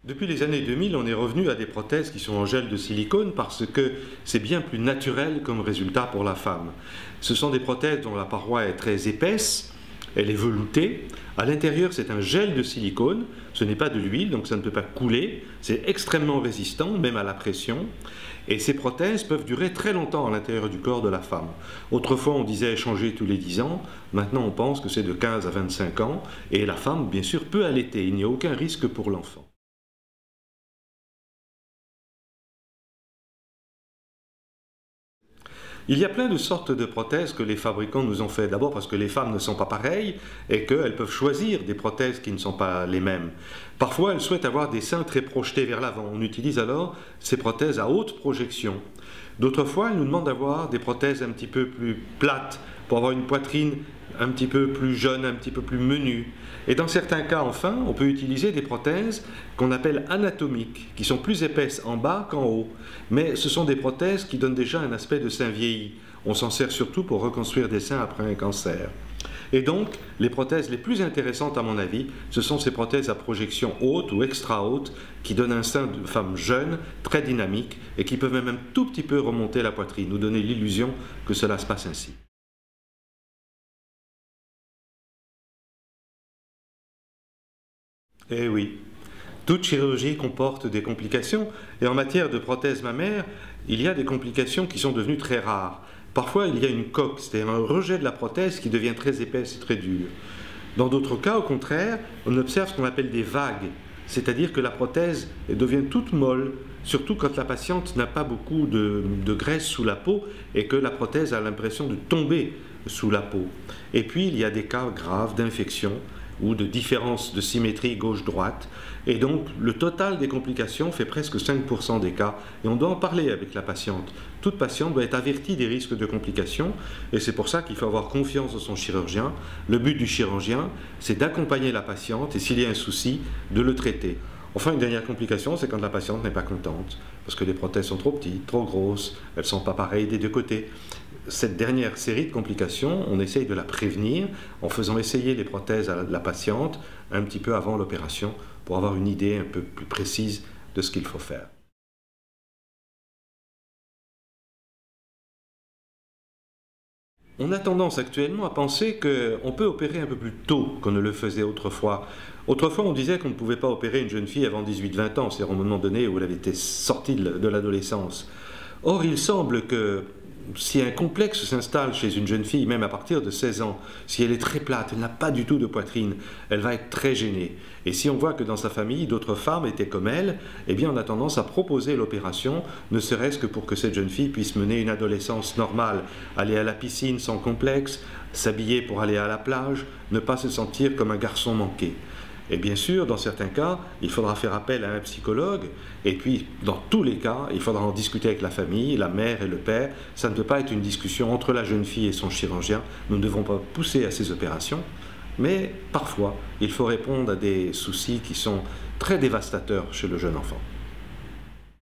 Depuis les années 2000, on est revenu à des prothèses qui sont en gel de silicone parce que c'est bien plus naturel comme résultat pour la femme. Ce sont des prothèses dont la paroi est très épaisse, elle est veloutée. À l'intérieur, c'est un gel de silicone, ce n'est pas de l'huile, donc ça ne peut pas couler. C'est extrêmement résistant, même à la pression. Et ces prothèses peuvent durer très longtemps à l'intérieur du corps de la femme. Autrefois, on disait changer tous les 10 ans. Maintenant, on pense que c'est de 15 à 25 ans. Et la femme, bien sûr, peut allaiter. Il n'y a aucun risque pour l'enfant. Il y a plein de sortes de prothèses que les fabricants nous ont fait. D'abord parce que les femmes ne sont pas pareilles et qu'elles peuvent choisir des prothèses qui ne sont pas les mêmes. Parfois, elles souhaitent avoir des seins très projetés vers l'avant. On utilise alors ces prothèses à haute projection. D'autres fois, elles nous demandent d'avoir des prothèses un petit peu plus plates pour avoir une poitrine un petit peu plus jeune, un petit peu plus menue. Et dans certains cas, enfin, on peut utiliser des prothèses qu'on appelle anatomiques, qui sont plus épaisses en bas qu'en haut. Mais ce sont des prothèses qui donnent déjà un aspect de sein vieilli. On s'en sert surtout pour reconstruire des seins après un cancer. Et donc, les prothèses les plus intéressantes, à mon avis, ce sont ces prothèses à projection haute ou extra haute qui donnent un sein de femme jeune, très dynamique, et qui peuvent même un tout petit peu remonter la poitrine, nous donner l'illusion que cela se passe ainsi. Eh oui, toute chirurgie comporte des complications et en matière de prothèse mammaire, il y a des complications qui sont devenues très rares. Parfois, il y a une coque, c'est-à-dire un rejet de la prothèse qui devient très épaisse et très dure. Dans d'autres cas, au contraire, on observe ce qu'on appelle des vagues, c'est-à-dire que la prothèse devient toute molle, surtout quand la patiente n'a pas beaucoup de graisse sous la peau et que la prothèse a l'impression de tomber sous la peau. Et puis, il y a des cas graves d'infection ou de différence de symétrie gauche-droite. Et donc, le total des complications fait presque 5% des cas. Et on doit en parler avec la patiente. Toute patiente doit être avertie des risques de complications. Et c'est pour ça qu'il faut avoir confiance en son chirurgien. Le but du chirurgien, c'est d'accompagner la patiente et s'il y a un souci, de le traiter. Enfin, une dernière complication, c'est quand la patiente n'est pas contente, parce que les prothèses sont trop petites, trop grosses, elles ne sont pas pareilles des deux côtés. Cette dernière série de complications, on essaye de la prévenir en faisant essayer les prothèses à la patiente un petit peu avant l'opération pour avoir une idée un peu plus précise de ce qu'il faut faire. On a tendance actuellement à penser qu'on peut opérer un peu plus tôt qu'on ne le faisait autrefois. Autrefois, on disait qu'on ne pouvait pas opérer une jeune fille avant 18-20 ans, c'est-à-dire au moment donné où elle avait été sortie de l'adolescence. Or, il semble que si un complexe s'installe chez une jeune fille, même à partir de 16 ans, si elle est très plate, elle n'a pas du tout de poitrine, elle va être très gênée. Et si on voit que dans sa famille, d'autres femmes étaient comme elle, eh bien on a tendance à proposer l'opération, ne serait-ce que pour que cette jeune fille puisse mener une adolescence normale, aller à la piscine sans complexe, s'habiller pour aller à la plage, ne pas se sentir comme un garçon manqué. Et bien sûr, dans certains cas, il faudra faire appel à un psychologue. Et puis, dans tous les cas, il faudra en discuter avec la famille, la mère et le père. Ça ne peut pas être une discussion entre la jeune fille et son chirurgien. Nous ne devons pas pousser à ces opérations. Mais parfois, il faut répondre à des soucis qui sont très dévastateurs chez le jeune enfant.